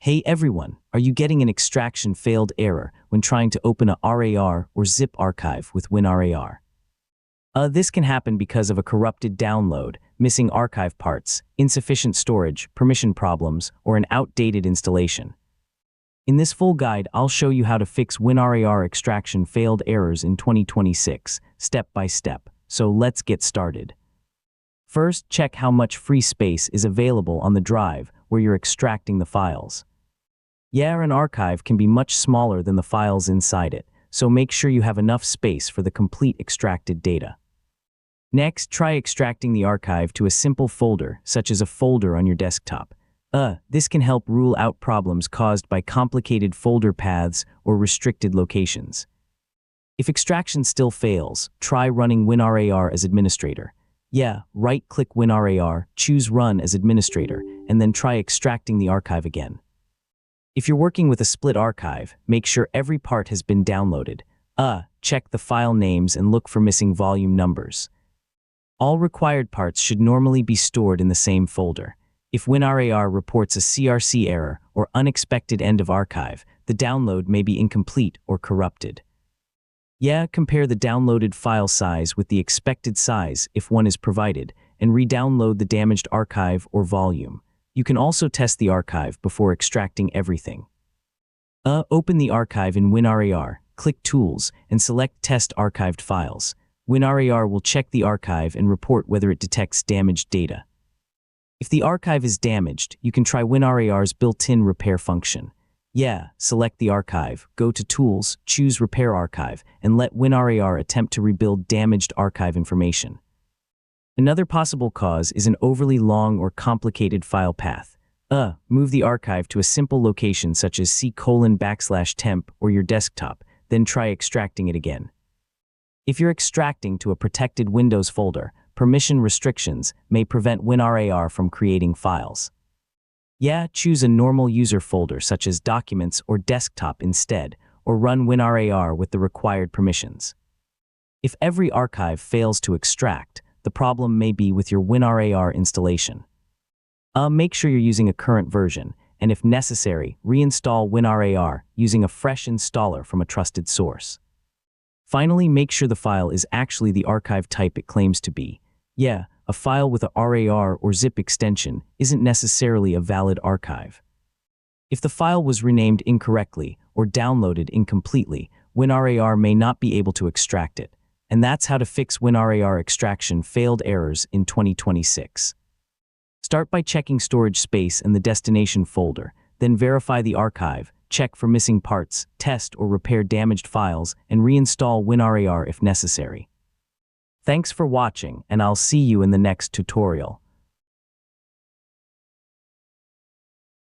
Hey everyone, are you getting an extraction failed error when trying to open a RAR or zip archive with WinRAR? This can happen because of a corrupted download, missing archive parts, insufficient storage, permission problems, or an outdated installation. In this full guide, I'll show you how to fix WinRAR extraction failed errors in 2026, step by step. So let's get started. First, check how much free space is available on the drive where you're extracting the files. An archive can be much smaller than the files inside it, so make sure you have enough space for the complete extracted data. Next, try extracting the archive to a simple folder, such as a folder on your desktop. This can help rule out problems caused by complicated folder paths or restricted locations. If extraction still fails, try running WinRAR as administrator. Right-click WinRAR, choose Run as administrator, and then try extracting the archive again. If you're working with a split archive, make sure every part has been downloaded. Check the file names and look for missing volume numbers. All required parts should normally be stored in the same folder. If WinRAR reports a CRC error or unexpected end of archive, the download may be incomplete or corrupted. Compare the downloaded file size with the expected size if one is provided, and re-download the damaged archive or volume. You can also test the archive before extracting everything. Open the archive in WinRAR, click Tools, and select Test Archived Files. WinRAR will check the archive and report whether it detects damaged data. If the archive is damaged, you can try WinRAR's built-in repair function. Select the archive, go to Tools, choose Repair Archive, and let WinRAR attempt to rebuild damaged archive information. Another possible cause is an overly long or complicated file path. Move the archive to a simple location such as C:\temp or your desktop, then try extracting it again. If you're extracting to a protected Windows folder, permission restrictions may prevent WinRAR from creating files. Choose a normal user folder such as Documents or Desktop instead, or run WinRAR with the required permissions. If every archive fails to extract, the problem may be with your WinRAR installation. Make sure you're using a current version, and if necessary, reinstall WinRAR using a fresh installer from a trusted source. Finally, make sure the file is actually the archive type it claims to be. A file with a RAR or zip extension isn't necessarily a valid archive. If the file was renamed incorrectly or downloaded incompletely, WinRAR may not be able to extract it. And that's how to fix WinRAR extraction failed errors in 2026. Start by checking storage space in the destination folder, then verify the archive, check for missing parts, test or repair damaged files, and reinstall WinRAR if necessary. Thanks for watching, and I'll see you in the next tutorial.